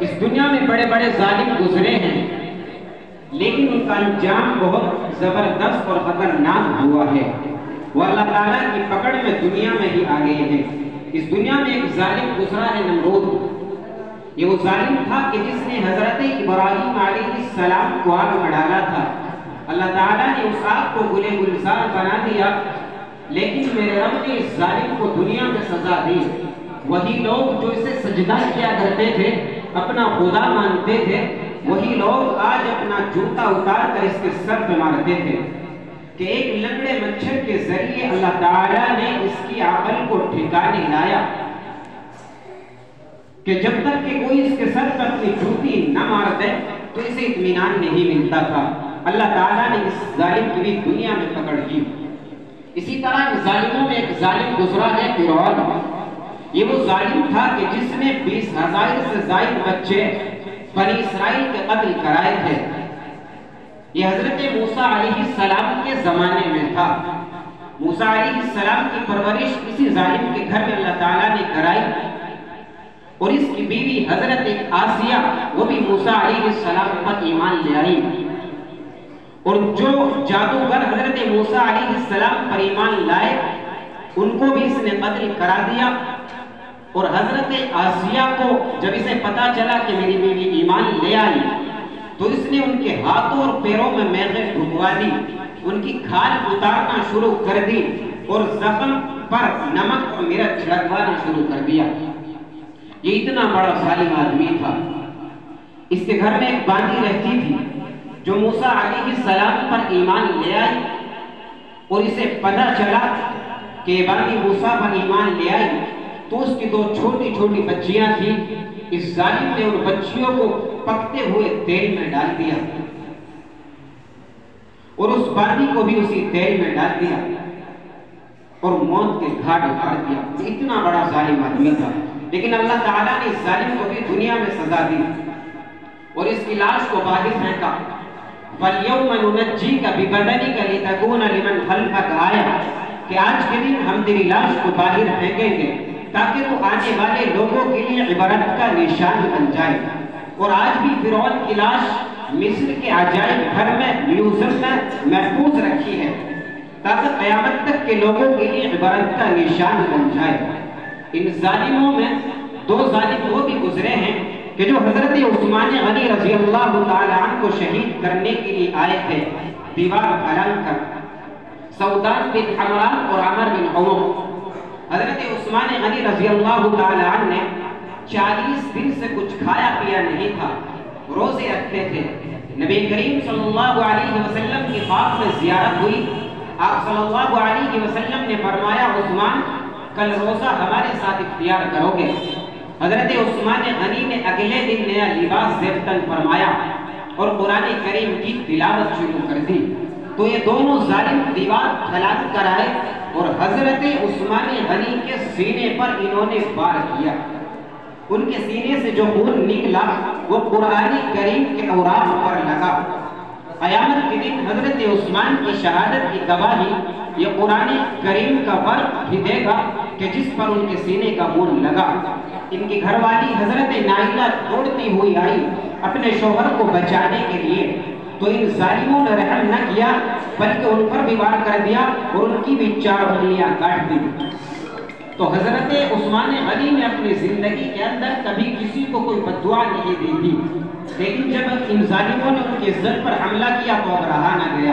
اس دنیا میں بڑے بڑے ظالم گزرے ہیں، لیکن ان کا انجام بہت زبردست اور خطرناک ہوا ہے۔ وہ اللہ تعالیٰ کی پکڑ میں دنیا میں ہی آ گئے ہیں۔ اس دنیا میں ایک ظالم گزرا ہے، نمرود۔ یہ وہ ظالم تھا کہ جس نے حضرت ابراہیم علیہ السلام کو آگ میں ڈالا تھا۔ اللہ تعالیٰ نے اس آگ کو گلے گلزار بنا دیا، لیکن میرے رب نے اس ظالم کو دنیا میں سزا دی۔ وہی لوگ جو اسے سجدہ کیا کرتے تھے، اپنا خدا مانتے تھے، وہی لوگ آج اپنا جوتا اتار کر اس کے سر پہ مارتے تھے کہ ایک لنگڑے مچھر کے ذریعے اللہ تعالیٰ نے اس کی عقل کو ٹھکانے لایا کہ جب تک کہ کوئی اس کے سر پر اپنی جوتی نہ مار دے تو اسے اطمینان نہیں ملتا تھا۔ اللہ تعالیٰ نے اس ظالم کی بھی دنیا میں پکڑ لی۔ اسی طرح ظالموں میں ایک ظالم گزرا ہے، فرعون۔ یہ وہ ظالم تھا کہ جس نے 20,000 سے زائد بچے بنی اسرائیل کے قتل کرائے تھے۔ یہ حضرت موسیٰ علیہ السلام کے زمانے میں تھا۔ موسیٰ علیہ السلام کی پرورش اسی ظالم کے گھر میں اللہ تعالیٰ نے کرائی، اور اس کی بیوی حضرت آسیہ وہ بھی موسیٰ علیہ السلام پر ایمان لے آئی، اور جو جادوگر حضرت موسیٰ علیہ السلام پر ایمان لائے ان کو بھی اس نے قتل کرا دیا۔ اور حضرت آسیہ کو جب اسے پتا چلا کہ میری بیوی ایمان لے آئی تو اس نے ان کے ہاتھوں اور پیروں میں میخیں ڈھکوا دی، ان کی کھال اتارنا شروع کر دی، اور زخم پر نمک اور مرچ چھڑکوانا شروع کر دیا۔ یہ اتنا بڑا ظالم آدمی تھا۔ اس کے گھر میں ایک باندی رہتی تھی جو موسیٰ علیہ السلام پر ایمان لے آئی، اور اسے پتہ چلا کہ باندی موسیٰ پر ایمان لے آئی تو اس کی 2 چھوٹی چھوٹی بچیاں تھیں۔ اس ظالم نے ان بچیوں کو پکتے ہوئے تیل میں ڈال دیا، اور اس باندی کو بھی اسی تیل میں ڈال دیا اور موت کے گھاٹ اتار دیا۔ اتنا بڑا ظالم آدمی تھا، لیکن اللہ تعالیٰ نے اس ظالم کو بھی دنیا میں سزا دی اور اس کی لاش کو باہر پھینکا۔ فَالْيَوْمَ نُنَجِّيكَ بِبَدَنِكَ لِتَكُونَ لِمَنْ خَلْفَكَ آیَةً، کہ آج کے دن ہم تیری لاش کو باہر پھینکیں گے تاکہ وہ آنے والے لوگوں کے لیے عبرت کا نشان بن جائے۔ اور آج بھی فرعون کی لاش مصر کے عجائب گھر میں میوزیم میں محفوظ رکھی ہے تاکہ قیامت تک کے لوگوں کے لیے عبرت کا نشان بن جائے۔ ان ظالموں میں 2 ظالم وہ بھی گزرے ہیں کہ جو حضرت عثمان غنی رضی اللہ تعالیٰ عنہ کو شہید کرنے کے لیے آئے تھے، دیوار پھیلان کر، سودان بن حمران اور عمر بن عوف۔ حضرت عثمان غنی رضی اللہ تعالیٰ عنہ نے 40 دن سے کچھ کھایا پیا نہیں تھا، روزے رکھتے تھے۔ نبی کریم صلی اللہ علیہ وسلم کی خواب میں زیارت ہوئی۔ آپ صلی اللہ علیہ وسلم نے فرمایا، عثمان کل روزہ ہمارے ساتھ اختیار کرو گے۔ حضرت عثمان غنی نے اگلے دن نیا لباس زیبتن فرمایا اور قرآن کریم کی تلاوت شروع کر دی، تو یہ دونوں ظالم دیوار پھیلان کر آئے اور حضرت عثمان غنی کے سینے پر انہوں نے وار کیا۔ ان کے سینے سے جو خون نکلا وہ قرآن کریم کے اوراق پر لگا۔ قیامت کے دن حضرت عثمان کی شہادت کی گواہی یہ قرآن کریم کا برق بھی دے گا کہ جس پر ان کے سینے کا خون لگا۔ ان کی گھر والی حضرت نائلہ دوڑتی ہوئی آئی اپنے شوہر کو بچانے کے لیے، تو ان ظالموں نے رحم نہ کیا بلکہ ان پر بھی وار کر دیا اور ان کی بھی 4 انگلیاں کاٹ دی۔ تو حضرت عثمان غنی نے اپنی زندگی کے اندر کبھی کسی کو کوئی بددعا نہیں دی تھی، لیکن جب ان ظالموں نے ان کی عزت پر حملہ کیا تو اب رہا نہ گیا۔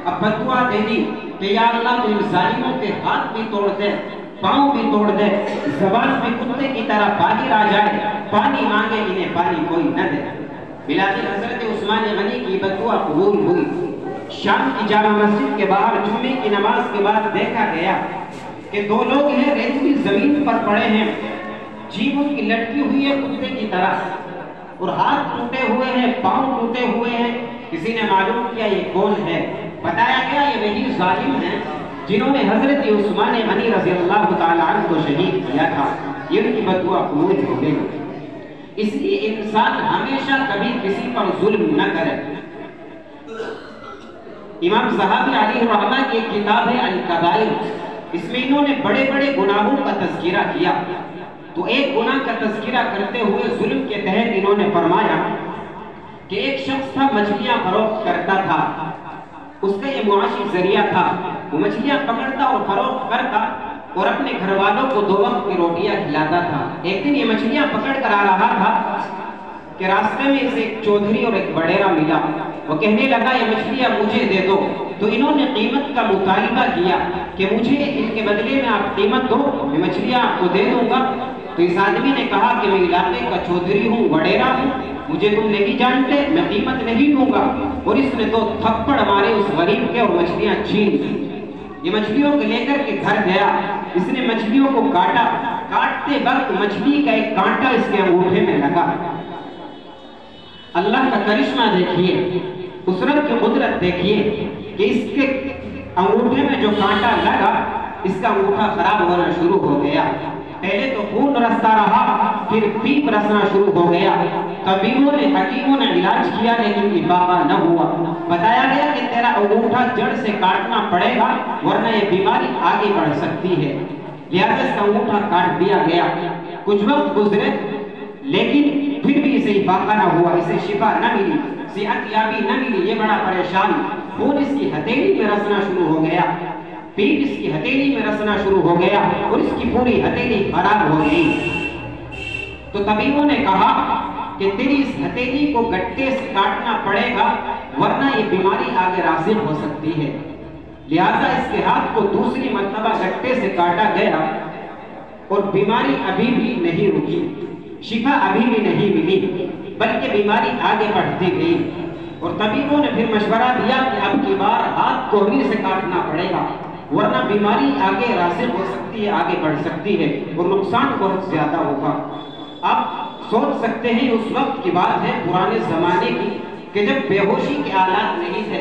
اب بددعا دے دی کہ یا اللہ تو ان ظالموں کے ہاتھ بھی توڑ دے، پاؤں بھی توڑ دے، زبان میں کتے کی طرح باہر آ جائے، پانی مانگے انہیں پانی کوئی نہ دے۔ بلاخر حضرت عثمان غنی کی بددعا قبول ہوئی۔ شام کی جامع مسجد کے باہر جمعے کی نماز کے بعد دیکھا گیا کہ 2 لوگ ہیں ریتوی زمین پر پڑے ہیں، جیب ان کی لٹکی ہوئی ہے کتے کی طرح، اور ہاتھ ٹوٹے ہوئے ہیں، پاؤں ٹوٹے ہوئے ہیں۔ کسی نے معلوم کیا یہ کون ہے؟ بتایا گیا یہ وہی ظالم ہیں جنہوں نے حضرت عثمان غنی رضی اللہ تعالیٰ عنہ کو شہید کیا تھا۔ یہ ان کی بددعا قبول ہو گئی۔ اس لیے انسان ہمیشہ کبھی کسی پر ظلم نہ کرے۔ امام زہابی علیہ الرحمہ کی ایک کتاب ہے الکبائر، اس میں انہوں نے بڑے بڑے گناہوں کا تذکرہ کیا۔ تو ایک گناہ کا تذکرہ کرتے ہوئے ظلم کے تحت انہوں نے فرمایا کہ ایک شخص تھا مچھلیاں فروخت کرتا تھا، اس کا یہ معاشی ذریعہ تھا، وہ مچھلیاں پکڑتا اور فروخت کرتا اور اپنے گھر والوں کو 2 وقت کی روٹیاں کھلاتا تھا۔ ایک دن یہ مچھلیاں پکڑ کر آ رہا تھا کہ راستے میں اسے ایک چودھری اور ایک وڈیرا ملا، وہ کہنے لگا یہ مچھلیاں مجھے دے دو، تو انہوں نے قیمت کا مطالبہ کیا کہ مجھے ان کے بدلے میں آپ قیمت دو، میں مچھلیاں آپ کو دے دوں گا۔ تو اس آدمی نے کہا کہ میں علاقے کا چودھری ہوں، وڈیرا ہوں، مجھے تم نہیں جانتے، میں قیمت نہیں دوں گا، اور اس نے 2 تھپڑ مارے اس غریب کے اور مچھلیاں چھین لی۔ یہ مچھلیوں کو لے کر کے گھر گیا، اس نے مچھلیوں کو کاٹا، کاٹتے وقت مچھلی کا ایک کانٹا اس کے انگوٹھے میں لگا۔ اللہ کا کرشمہ دیکھیے، اس رب کی قدرت دیکھیے کہ اس کے انگوٹھے میں جو کانٹا لگا، اس کا انگوٹھا خراب ہونا شروع ہو گیا۔ پہلے تو خون رستا رہا، پھر پیپ رسنا شروع ہو گیا۔ طبیبوں نے، حکیموں نے علاج کیا لیکن افاقہ نہ ہوا۔ بتایا گیا کہ تیرا انگوٹھا جڑ سے کاٹنا پڑے گا ورنہ یہ بیماری آگے بڑھ سکتی ہے، لہذا اس کا انگوٹھا کاٹ دیا گیا۔ کچھ وقت گزرے لیکن پھر بھی اسے افاقہ نہ ہوا، اسے شفا نہ ملی، صحت یابی نہ ملی، یہ بڑا پریشان۔ خون اس کی ہتھیلی میں رسنا شروع ہو گیا، پیپ اس کی ہتھیلی میں رسنا شروع ہو گیا اور اس کی پوری ہتھیلی خراب ہو گئی۔ تو طبیبوں نے کہا کہ تیری اس ہتھیلی کو گٹے سے کاٹنا پڑے گا ورنہ یہ بیماری آگے راسخ ہو سکتی ہے، لہذا اس کے ہاتھ کو دوسری مرتبہ گٹے سے کاٹا گیا اور بیماری ابھی بھی نہیں رکی، شفا ابھی بھی نہیں ملی بلکہ بیماری آگے بڑھتی گئی۔ اور طبیبوں نے پھر مشورہ دیا کہ اب کی بار ہاتھ کو ہی سے کاٹنا پڑے گا ورنہ بیماری آگے راسخ ہو سکتی ہے، آگے بڑھ سکتی ہے اور نقصان بہت زیادہ ہوگا۔ آپ سوچ سکتے ہیں اس وقت کی بات ہے، پرانے زمانے کی، کہ جب بے ہوشی کے آلات نہیں تھے،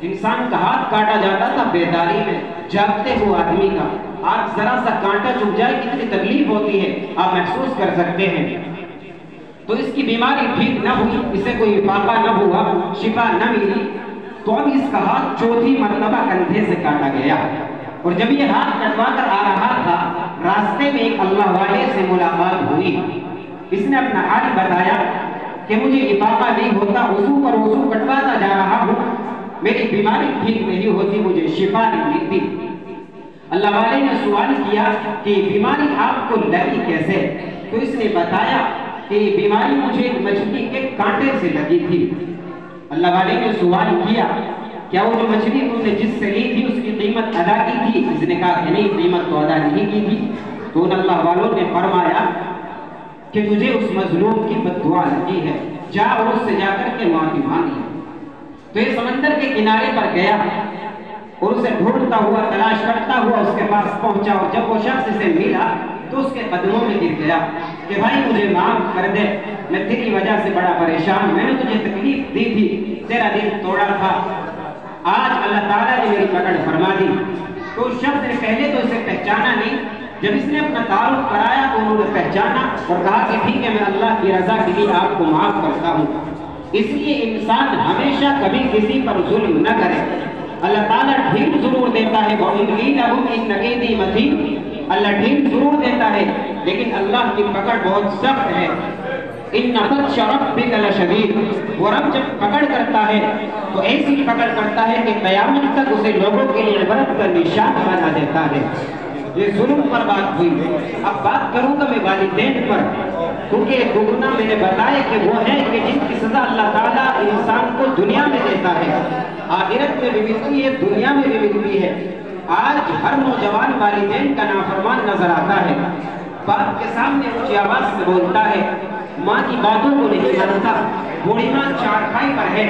انسان کا ہاتھ کاٹا جاتا تھا بیداری میں، جاگتے ہوئے آدمی کا۔ آج ذرا سا کانٹا چبھ جائے کتنی تکلیف ہوتی ہے، آپ محسوس کر سکتے ہیں۔ تو اس کی بیماری ٹھیک نہ ہوئی، اسے کوئی افاقہ نہ ہوا، شفا نہ ملی، تو اب اس کا ہاتھ 4تھی مرتبہ کندھے سے کاٹا گیا۔ اور جب یہ ہاتھ کٹوا کر آ رہا تھا، راستے میں ایک اللہ والے سے ملاقات ہوئی۔ اس نے اپنا حال بتایا کہ مجھے افاقہ نہیں ہوتا، وضو پر وضو کٹواتا جا رہا ہوں، میری بیماری ٹھیک نہیں ہوتی، مجھے شفا نہیں ملتی۔ اللہ والے نے سوال کیا کہ بیماری آپ کو لگی کیسے؟ تو اس نے بتایا کہ یہ بیماری مجھے ایک مچھلی کے کانٹے سے لگی تھی۔ اللہ والے نے سوال کیا کیا وہ جو مچھلی تم نے جس سے لی تھی اس کی قیمت ادا کی تھی؟ اس نے کہا کہ نہیں، قیمت تو ادا نہیں کی تھی۔ تو ان اللہ والوں نے فرمایا کہ تجھے اس مظلوم کی بد دعا لگی ہے، جا اور اس سے جا کر کے معافی مانگی۔ تو یہ سمندر کے کنارے پر گیا اور اسے ڈھونڈتا ہوا، تلاش کرتا ہوا اس کے پاس پہنچا، اور جب وہ شخص اسے ملا تو اس کے قدموں میں گر گیا کہ بھائی مجھے معاف کر دے، میں تیری وجہ سے بڑا پریشان، میں نے تجھے تکلیف دی تھی، تیرا دل توڑا تھا، آج اللہ تعالیٰ نے میری پکڑ فرما دی۔ تو اس شخص نے پہلے تو اسے پہچانا نہیں، جب اس نے اپنا تعارف کرایا تو انہوں نے پہچانا اور کہا کہ ٹھیک ہے، میں اللہ کی رضا کے لیے آپ کو معاف کرتا ہوں۔ اس لیے انسان ہمیشہ کبھی کسی پر ظلم نہ کرے، اللہ تعالیٰ ڈھیل ضرور دیتا ہے، وَإِنْ لَهُمْ إِنَّ كَيْدِي مَتِينٌ، اللہ ڈھیل ضرور دیتا ہے لیکن اللہ کی پکڑ بہت سخت ہے۔ إِنَّ بَطْشَ رَبِّكَ لَشَدِيدٌ، وہ رب جب پکڑ کرتا ہے تو ایسی پکڑ کرتا ہے کہ قیامت تک اسے لوگوں کے لیے عبرت کا نشان بنا دیتا ہے۔ یہ ظلم پر بات ہوئی، اب بات کروں گا میں والدین پر، کیونکہ گناہ میں نے بتایا کہ وہ ہے کہ جن کی سزا اللہ تعالیٰ انسان کو دنیا میں دیتا ہے، آخرت میں بھی ملتی ہے، دنیا میں بھی ملتی ہے۔ آج ہر نوجوان والدین کا نافرمان نظر آتا ہے، باپ کے سامنے اونچی آواز سے بولتا ہے، ماں کی باتوں کو نہیں مانتا، بوڑھی ماں چارپائی پر ہے،